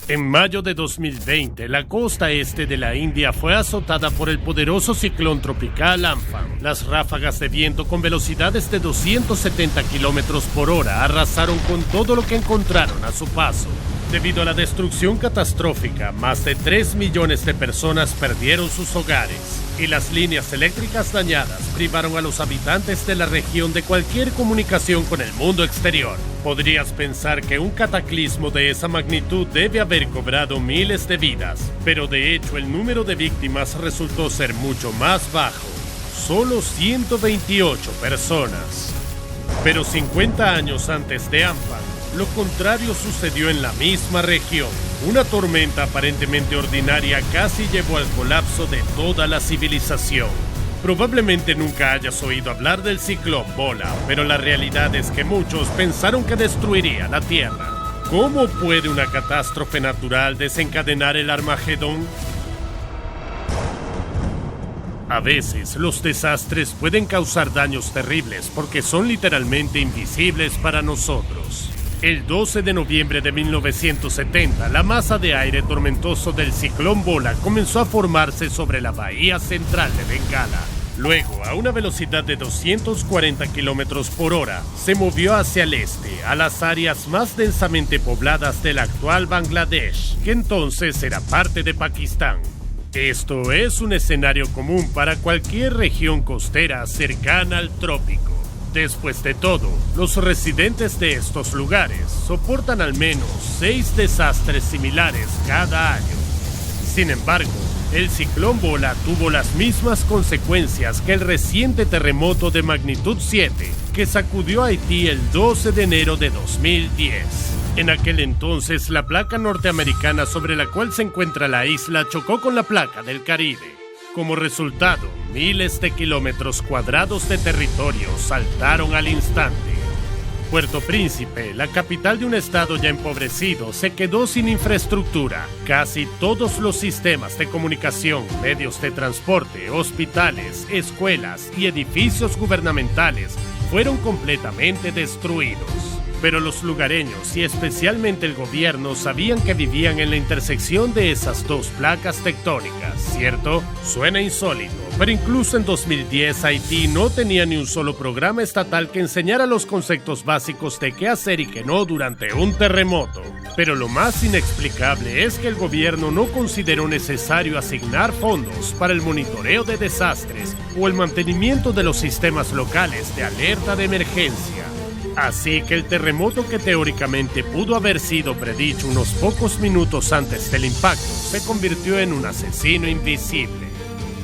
En mayo de 2020, la costa este de la India fue azotada por el poderoso ciclón tropical Amphan. Las ráfagas de viento con velocidades de 270 kilómetros por hora arrasaron con todo lo que encontraron a su paso. Debido a la destrucción catastrófica, más de 3 millones de personas perdieron sus hogares y las líneas eléctricas dañadas privaron a los habitantes de la región de cualquier comunicación con el mundo exterior. Podrías pensar que un cataclismo de esa magnitud debe haber cobrado miles de vidas, pero de hecho el número de víctimas resultó ser mucho más bajo, solo 128 personas. Pero 50 años antes de Amphan, lo contrario sucedió en la misma región. Una tormenta aparentemente ordinaria casi llevó al colapso de toda la civilización. Probablemente nunca hayas oído hablar del ciclón Bola, pero la realidad es que muchos pensaron que destruiría la Tierra. ¿Cómo puede una catástrofe natural desencadenar el Armagedón? A veces, los desastres pueden causar daños terribles porque son literalmente invisibles para nosotros. El 12 de noviembre de 1970, la masa de aire tormentoso del ciclón Bola comenzó a formarse sobre la bahía central de Bengala. Luego, a una velocidad de 240 kilómetros por hora, se movió hacia el este, a las áreas más densamente pobladas del actual Bangladesh, que entonces era parte de Pakistán. Esto es un escenario común para cualquier región costera cercana al trópico. Después de todo, los residentes de estos lugares soportan al menos 6 desastres similares cada año. Sin embargo, el ciclón Bola tuvo las mismas consecuencias que el reciente terremoto de magnitud 7 que sacudió a Haití el 12 de enero de 2010. En aquel entonces, la placa norteamericana sobre la cual se encuentra la isla chocó con la placa del Caribe. Como resultado, miles de kilómetros cuadrados de territorio saltaron al instante. Puerto Príncipe, la capital de un estado ya empobrecido, se quedó sin infraestructura. Casi todos los sistemas de comunicación, medios de transporte, hospitales, escuelas y edificios gubernamentales fueron completamente destruidos. Pero los lugareños y especialmente el gobierno sabían que vivían en la intersección de esas dos placas tectónicas, ¿cierto? Suena insólito, pero incluso en 2010 Haití no tenía ni un solo programa estatal que enseñara los conceptos básicos de qué hacer y qué no durante un terremoto. Pero lo más inexplicable es que el gobierno no consideró necesario asignar fondos para el monitoreo de desastres o el mantenimiento de los sistemas locales de alerta de emergencia. Así que el terremoto que teóricamente pudo haber sido predicho unos pocos minutos antes del impacto se convirtió en un asesino invisible.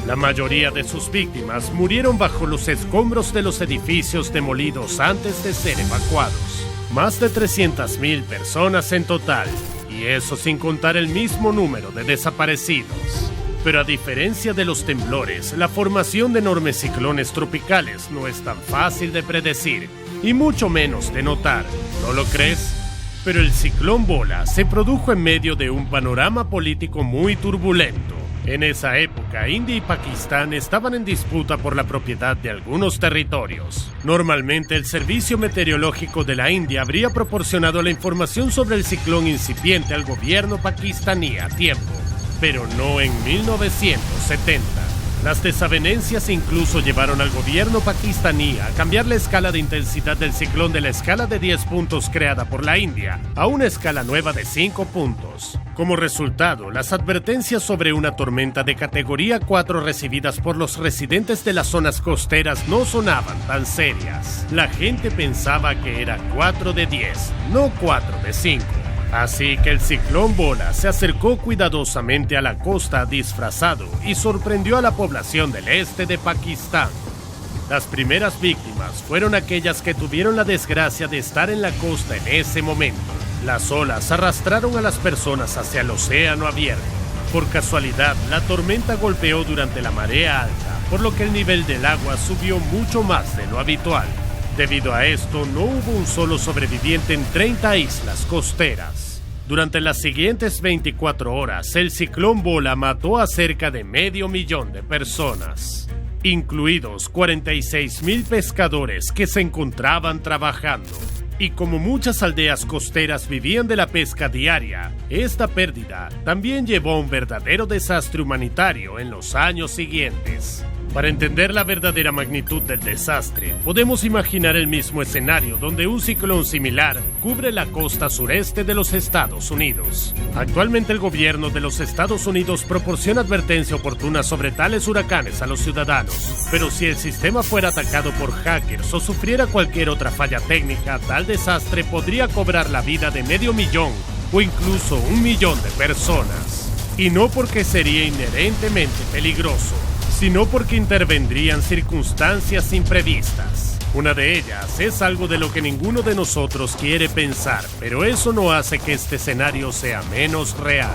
La mayoría de sus víctimas murieron bajo los escombros de los edificios demolidos antes de ser evacuados. Más de 300,000 personas en total, y eso sin contar el mismo número de desaparecidos. Pero a diferencia de los temblores, la formación de enormes ciclones tropicales no es tan fácil de predecir, y mucho menos de notar, ¿no lo crees? Pero el ciclón Bola se produjo en medio de un panorama político muy turbulento. En esa época, India y Pakistán estaban en disputa por la propiedad de algunos territorios. Normalmente, el Servicio Meteorológico de la India habría proporcionado la información sobre el ciclón incipiente al gobierno pakistaní a tiempo, pero no en 1970. Las desavenencias incluso llevaron al gobierno pakistaní a cambiar la escala de intensidad del ciclón de la escala de 10 puntos creada por la India a una escala nueva de 5 puntos. Como resultado, las advertencias sobre una tormenta de categoría 4 recibidas por los residentes de las zonas costeras no sonaban tan serias. La gente pensaba que era 4 de 10, no 4 de 5. Así que el ciclón Bola se acercó cuidadosamente a la costa disfrazado y sorprendió a la población del este de Pakistán. Las primeras víctimas fueron aquellas que tuvieron la desgracia de estar en la costa en ese momento. Las olas arrastraron a las personas hacia el océano abierto. Por casualidad, la tormenta golpeó durante la marea alta, por lo que el nivel del agua subió mucho más de lo habitual. Debido a esto, no hubo un solo sobreviviente en 30 islas costeras. Durante las siguientes 24 horas, el ciclón Bola mató a cerca de 500,000 de personas, incluidos 46,000 pescadores que se encontraban trabajando. Y como muchas aldeas costeras vivían de la pesca diaria, esta pérdida también llevó a un verdadero desastre humanitario en los años siguientes. Para entender la verdadera magnitud del desastre, podemos imaginar el mismo escenario donde un ciclón similar cubre la costa sureste de los Estados Unidos. Actualmente el gobierno de los Estados Unidos proporciona advertencia oportuna sobre tales huracanes a los ciudadanos, pero si el sistema fuera atacado por hackers o sufriera cualquier otra falla técnica, tal desastre podría cobrar la vida de 500,000 o incluso 1,000,000 de personas. Y no porque sería inherentemente peligroso, sino porque intervendrían circunstancias imprevistas. Una de ellas es algo de lo que ninguno de nosotros quiere pensar, pero eso no hace que este escenario sea menos real.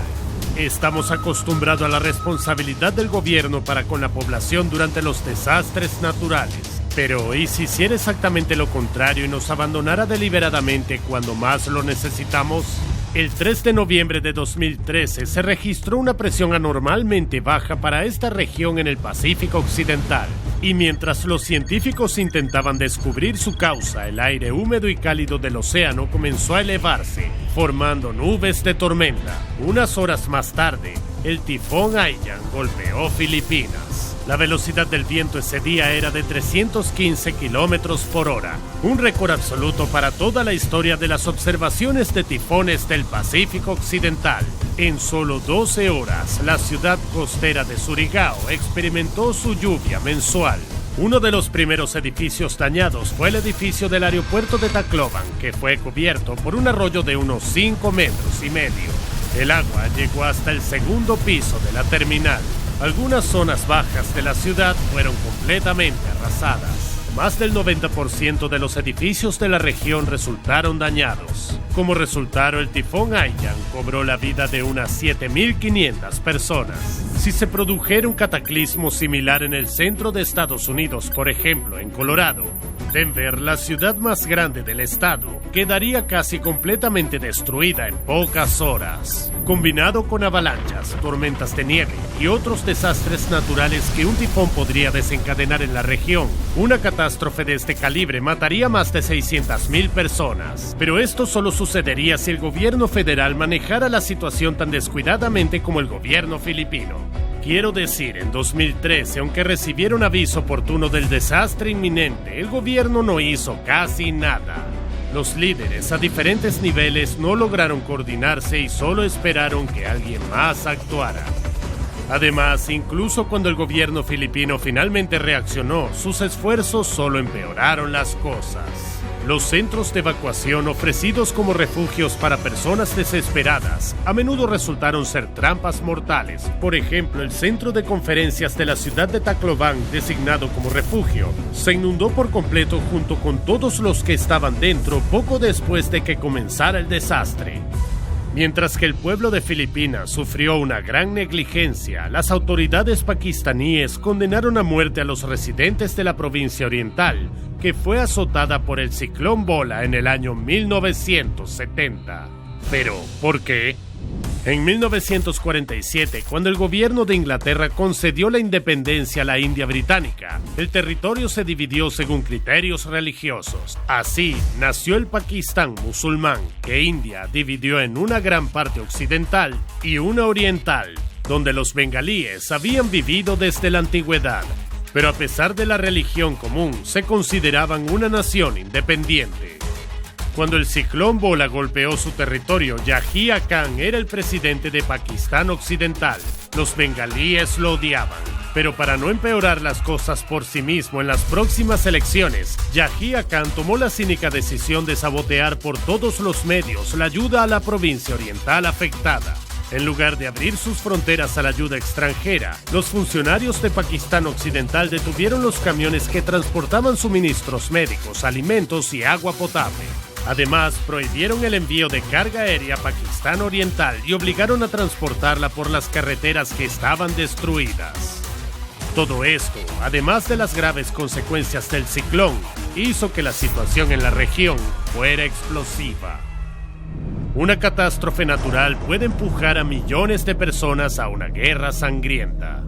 Estamos acostumbrados a la responsabilidad del gobierno para con la población durante los desastres naturales. Pero, ¿y si hiciera exactamente lo contrario y nos abandonara deliberadamente cuando más lo necesitamos? El 3 de noviembre de 2013 se registró una presión anormalmente baja para esta región en el Pacífico Occidental. Y mientras los científicos intentaban descubrir su causa, el aire húmedo y cálido del océano comenzó a elevarse, formando nubes de tormenta. Unas horas más tarde, el tifón Haiyan golpeó Filipinas. La velocidad del viento ese día era de 315 kilómetros por hora, un récord absoluto para toda la historia de las observaciones de tifones del Pacífico Occidental. En solo 12 horas, la ciudad costera de Surigao experimentó su lluvia mensual. Uno de los primeros edificios dañados fue el edificio del aeropuerto de Tacloban, que fue cubierto por un arroyo de unos 5,5 metros. El agua llegó hasta el segundo piso de la terminal. Algunas zonas bajas de la ciudad fueron completamente arrasadas. Más del 90% de los edificios de la región resultaron dañados. Como resultado, el tifón Haiyan cobró la vida de unas 7,500 personas. Si se produjera un cataclismo similar en el centro de Estados Unidos, por ejemplo, en Colorado, Denver, la ciudad más grande del estado, quedaría casi completamente destruida en pocas horas. Combinado con avalanchas, tormentas de nieve y otros desastres naturales que un tifón podría desencadenar en la región, una catástrofe de este calibre mataría más de 600,000 personas. Pero esto solo sucedería si el gobierno federal manejara la situación tan descuidadamente como el gobierno filipino. Quiero decir, en 2013, aunque recibieron aviso oportuno del desastre inminente, el gobierno no hizo casi nada. Los líderes a diferentes niveles no lograron coordinarse y solo esperaron que alguien más actuara. Además, incluso cuando el gobierno filipino finalmente reaccionó, sus esfuerzos solo empeoraron las cosas. Los centros de evacuación ofrecidos como refugios para personas desesperadas a menudo resultaron ser trampas mortales. Por ejemplo, el centro de conferencias de la ciudad de Tacloban, designado como refugio, se inundó por completo junto con todos los que estaban dentro poco después de que comenzara el desastre. Mientras que el pueblo de Filipinas sufrió una gran negligencia, las autoridades pakistaníes condenaron a muerte a los residentes de la provincia oriental, que fue azotada por el ciclón Bola en el año 1970. Pero, ¿por qué? En 1947, cuando el gobierno de Inglaterra concedió la independencia a la India británica, el territorio se dividió según criterios religiosos. Así, nació el Pakistán musulmán, que India dividió en una gran parte occidental y una oriental, donde los bengalíes habían vivido desde la antigüedad. Pero a pesar de la religión común, se consideraban una nación independiente. Cuando el ciclón Bola golpeó su territorio, Yahya Khan era el presidente de Pakistán Occidental. Los bengalíes lo odiaban. Pero para no empeorar las cosas por sí mismo en las próximas elecciones, Yahya Khan tomó la cínica decisión de sabotear por todos los medios la ayuda a la provincia oriental afectada. En lugar de abrir sus fronteras a la ayuda extranjera, los funcionarios de Pakistán Occidental detuvieron los camiones que transportaban suministros médicos, alimentos y agua potable. Además, prohibieron el envío de carga aérea a Pakistán Oriental y obligaron a transportarla por las carreteras que estaban destruidas. Todo esto, además de las graves consecuencias del ciclón, hizo que la situación en la región fuera explosiva. Una catástrofe natural puede empujar a millones de personas a una guerra sangrienta.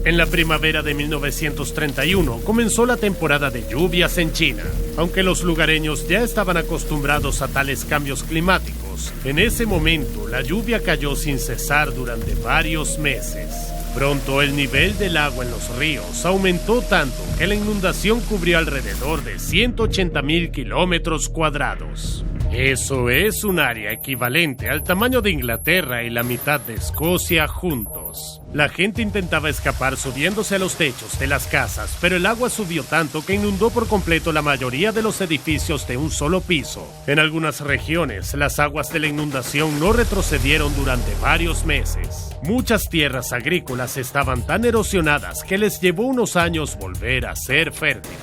En la primavera de 1931 comenzó la temporada de lluvias en China. Aunque los lugareños ya estaban acostumbrados a tales cambios climáticos, en ese momento la lluvia cayó sin cesar durante varios meses. Pronto el nivel del agua en los ríos aumentó tanto que la inundación cubrió alrededor de 180.000 kilómetros cuadrados. Eso es un área equivalente al tamaño de Inglaterra y la mitad de Escocia juntos. La gente intentaba escapar subiéndose a los techos de las casas, pero el agua subió tanto que inundó por completo la mayoría de los edificios de un solo piso. En algunas regiones, las aguas de la inundación no retrocedieron durante varios meses. Muchas tierras agrícolas estaban tan erosionadas que les llevó unos años volver a ser fértiles.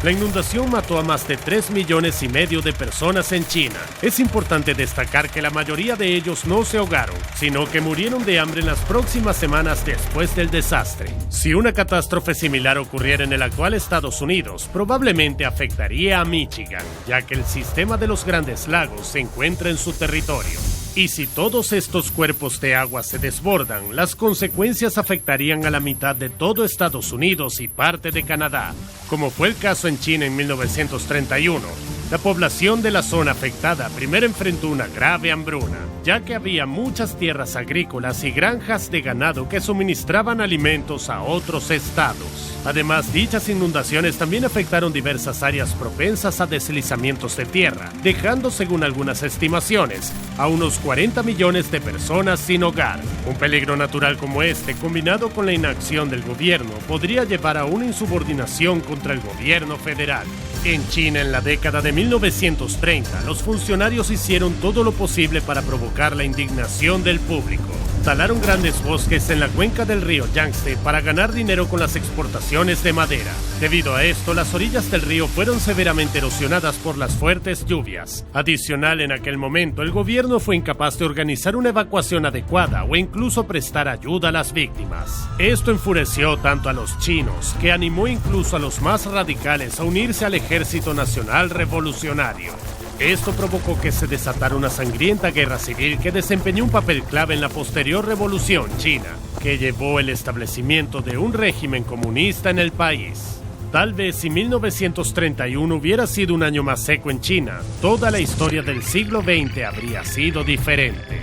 La inundación mató a más de 3,5 millones de personas en China. Es importante destacar que la mayoría de ellos no se ahogaron, sino que murieron de hambre en las próximas semanas después del desastre. Si una catástrofe similar ocurriera en el actual Estados Unidos, probablemente afectaría a Michigan, ya que el sistema de los Grandes Lagos se encuentra en su territorio. Y si todos estos cuerpos de agua se desbordan, las consecuencias afectarían a la mitad de todo Estados Unidos y parte de Canadá, como fue el caso en China en 1931. La población de la zona afectada primero enfrentó una grave hambruna, ya que había muchas tierras agrícolas y granjas de ganado que suministraban alimentos a otros estados. Además, dichas inundaciones también afectaron diversas áreas propensas a deslizamientos de tierra, dejando, según algunas estimaciones, a unos 40 millones de personas sin hogar. Un peligro natural como este, combinado con la inacción del gobierno, podría llevar a una insubordinación contra el gobierno federal. En China, en la década de 1930, los funcionarios hicieron todo lo posible para provocar la indignación del público. Talaron grandes bosques en la cuenca del río Yangtze para ganar dinero con las exportaciones de madera. Debido a esto, las orillas del río fueron severamente erosionadas por las fuertes lluvias. Adicional, en aquel momento, el gobierno fue incapaz de organizar una evacuación adecuada o incluso prestar ayuda a las víctimas. Esto enfureció tanto a los chinos, que animó incluso a los más radicales a unirse al Ejército Nacional Revolucionario. Esto provocó que se desatara una sangrienta guerra civil que desempeñó un papel clave en la posterior revolución china, que llevó el establecimiento de un régimen comunista en el país. Tal vez si 1931 hubiera sido un año más seco en China, toda la historia del siglo XX habría sido diferente.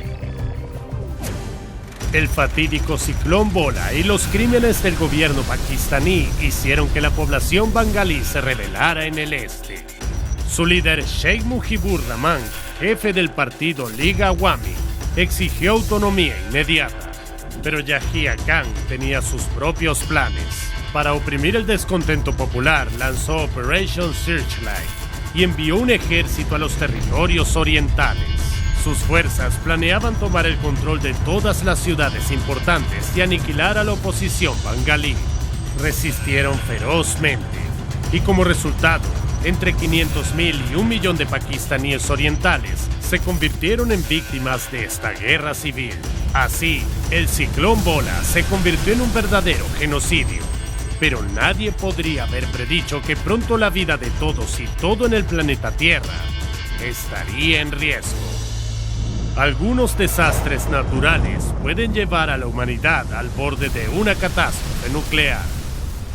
El fatídico ciclón Bola y los crímenes del gobierno pakistaní hicieron que la población bengalí se rebelara en el este. Su líder, Sheikh Mujibur Rahman, jefe del partido Liga Awami, exigió autonomía inmediata. Pero Yahya Khan tenía sus propios planes. Para oprimir el descontento popular, lanzó Operation Searchlight y envió un ejército a los territorios orientales. Sus fuerzas planeaban tomar el control de todas las ciudades importantes y aniquilar a la oposición bengalí. Resistieron ferozmente y como resultado, entre 500,000 y 1 millón de pakistaníes orientales se convirtieron en víctimas de esta guerra civil. Así, el ciclón Bola se convirtió en un verdadero genocidio. Pero nadie podría haber predicho que pronto la vida de todos y todo en el planeta Tierra estaría en riesgo. Algunos desastres naturales pueden llevar a la humanidad al borde de una catástrofe nuclear.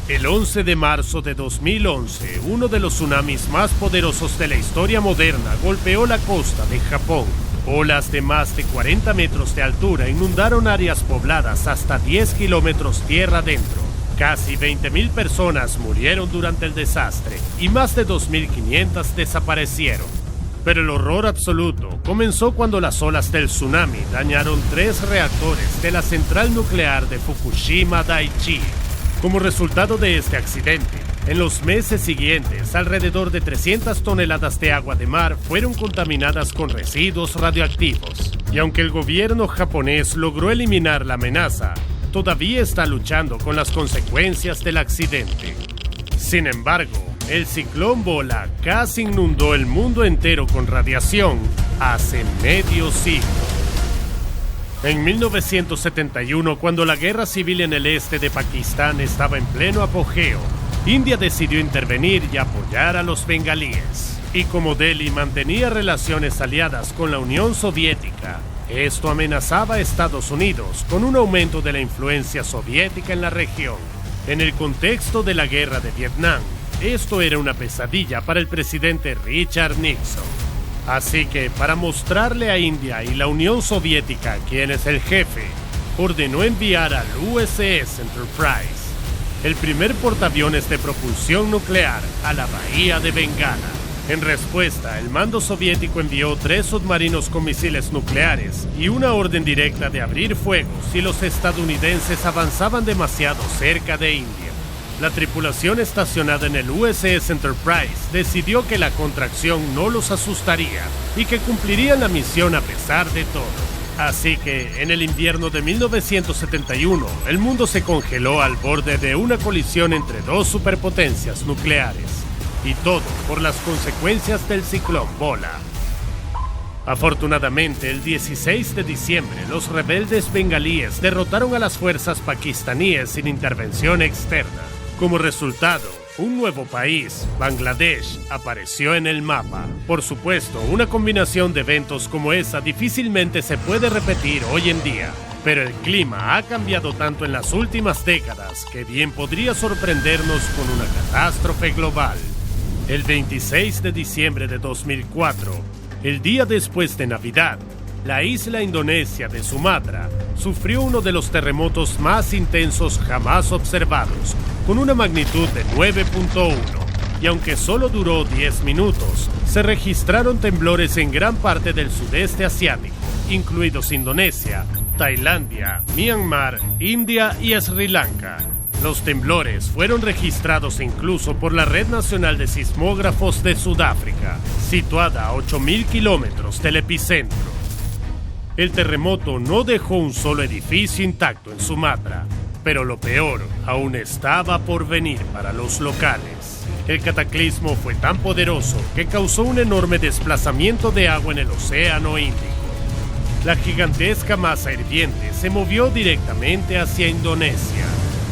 El 11 de marzo de 2011, uno de los tsunamis más poderosos de la historia moderna golpeó la costa de Japón. Olas de más de 40 metros de altura inundaron áreas pobladas hasta 10 kilómetros tierra adentro. Casi 20,000 personas murieron durante el desastre y más de 2,500 desaparecieron. Pero el horror absoluto comenzó cuando las olas del tsunami dañaron 3 reactores de la central nuclear de Fukushima Daiichi. Como resultado de este accidente, en los meses siguientes, alrededor de 300 toneladas de agua de mar fueron contaminadas con residuos radioactivos. Y aunque el gobierno japonés logró eliminar la amenaza, todavía está luchando con las consecuencias del accidente. Sin embargo, el ciclón Bola casi inundó el mundo entero con radiación hace medio siglo. En 1971, cuando la guerra civil en el este de Pakistán estaba en pleno apogeo, India decidió intervenir y apoyar a los bengalíes. Y como Delhi mantenía relaciones aliadas con la Unión Soviética, Esto amenazaba a Estados Unidos con un aumento de la influencia soviética en la región. En el contexto de la guerra de Vietnam, esto era una pesadilla para el presidente Richard Nixon. Así que, para mostrarle a India y la Unión Soviética quién es el jefe, ordenó enviar al USS Enterprise, el primer portaaviones de propulsión nuclear, a la bahía de Bengala. En respuesta, el mando soviético envió 3 submarinos con misiles nucleares y una orden directa de abrir fuego si los estadounidenses avanzaban demasiado cerca de India. La tripulación estacionada en el USS Enterprise decidió que la contracción no los asustaría y que cumplirían la misión a pesar de todo. Así que, en el invierno de 1971, el mundo se congeló al borde de una colisión entre 2 superpotencias nucleares. Y todo por las consecuencias del ciclón Bola. Afortunadamente, el 16 de diciembre, los rebeldes bengalíes derrotaron a las fuerzas pakistaníes sin intervención externa. Como resultado, un nuevo país, Bangladesh, apareció en el mapa. Por supuesto, una combinación de eventos como esa difícilmente se puede repetir hoy en día. Pero el clima ha cambiado tanto en las últimas décadas que bien podría sorprendernos con una catástrofe global. El 26 de diciembre de 2004, el día después de Navidad, la isla indonesia de Sumatra sufrió uno de los terremotos más intensos jamás observados, con una magnitud de 9.1. Y aunque solo duró 10 minutos, se registraron temblores en gran parte del sudeste asiático, incluidos Indonesia, Tailandia, Myanmar, India y Sri Lanka. Los temblores fueron registrados incluso por la Red Nacional de Sismógrafos de Sudáfrica, situada a 8.000 kilómetros del epicentro. El terremoto no dejó un solo edificio intacto en Sumatra, pero lo peor aún estaba por venir para los locales. El cataclismo fue tan poderoso que causó un enorme desplazamiento de agua en el Océano Índico. La gigantesca masa hirviente se movió directamente hacia Indonesia.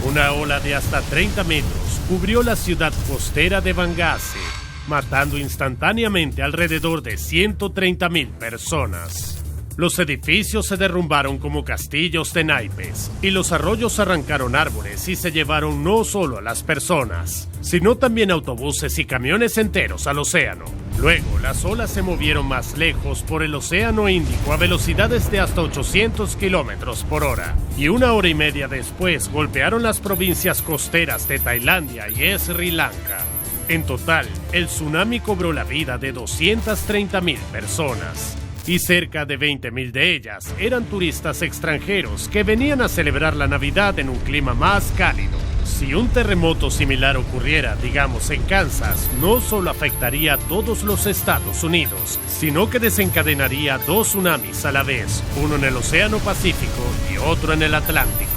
Una ola de hasta 30 metros cubrió la ciudad costera de Benghazi, matando instantáneamente alrededor de 130.000 personas. Los edificios se derrumbaron como castillos de naipes, y los arroyos arrancaron árboles y se llevaron no solo a las personas, sino también autobuses y camiones enteros al océano. Luego, las olas se movieron más lejos por el Océano Índico a velocidades de hasta 800 kilómetros por hora, y 1 hora y media después golpearon las provincias costeras de Tailandia y Sri Lanka. En total, el tsunami cobró la vida de 230.000 personas, y cerca de 20.000 de ellas eran turistas extranjeros que venían a celebrar la Navidad en un clima más cálido. Si un terremoto similar ocurriera, digamos, en Kansas, no solo afectaría a todos los Estados Unidos, sino que desencadenaría 2 tsunamis a la vez, uno en el Océano Pacífico y otro en el Atlántico.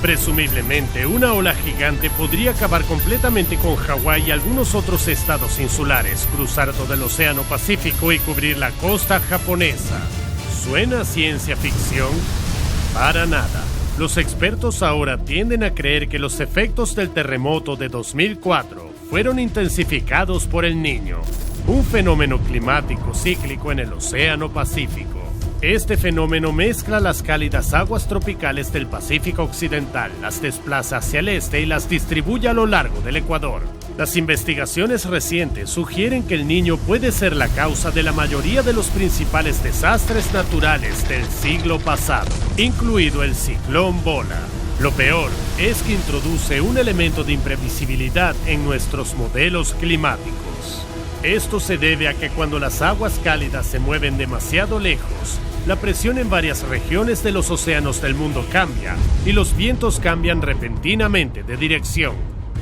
Presumiblemente, una ola gigante podría acabar completamente con Hawái y algunos otros estados insulares, cruzar todo el Océano Pacífico y cubrir la costa japonesa. ¿Suena a ciencia ficción? Para nada. Los expertos ahora tienden a creer que los efectos del terremoto de 2004 fueron intensificados por el Niño, un fenómeno climático cíclico en el Océano Pacífico. Este fenómeno mezcla las cálidas aguas tropicales del Pacífico Occidental, las desplaza hacia el este y las distribuye a lo largo del Ecuador. Las investigaciones recientes sugieren que el Niño puede ser la causa de la mayoría de los principales desastres naturales del siglo pasado, incluido el ciclón Bola. Lo peor es que introduce un elemento de imprevisibilidad en nuestros modelos climáticos. Esto se debe a que cuando las aguas cálidas se mueven demasiado lejos, la presión en varias regiones de los océanos del mundo cambia y los vientos cambian repentinamente de dirección.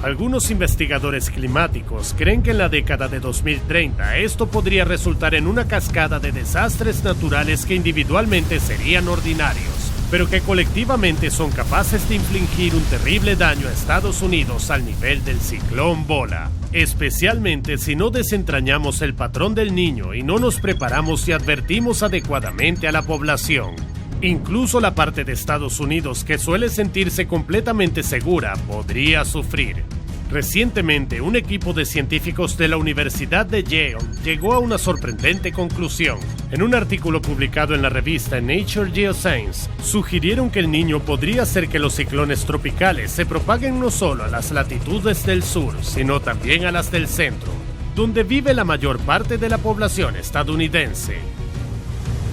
Algunos investigadores climáticos creen que en la década de 2030 esto podría resultar en una cascada de desastres naturales que individualmente serían ordinarios, pero que colectivamente son capaces de infligir un terrible daño a Estados Unidos al nivel del ciclón Bola, especialmente si no desentrañamos el patrón del Niño y no nos preparamos y advertimos adecuadamente a la población. Incluso la parte de Estados Unidos que suele sentirse completamente segura podría sufrir. Recientemente, un equipo de científicos de la Universidad de Yale llegó a una sorprendente conclusión. En un artículo publicado en la revista Nature Geoscience, sugirieron que el Niño podría hacer que los ciclones tropicales se propaguen no solo a las latitudes del sur, sino también a las del centro, donde vive la mayor parte de la población estadounidense.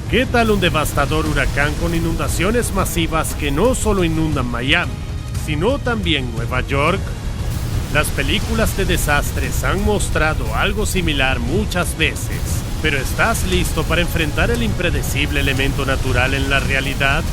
¿Qué tal un devastador huracán con inundaciones masivas que no solo inundan Miami, sino también Nueva York? Las películas de desastres han mostrado algo similar muchas veces, pero ¿estás listo para enfrentar el impredecible elemento natural en la realidad?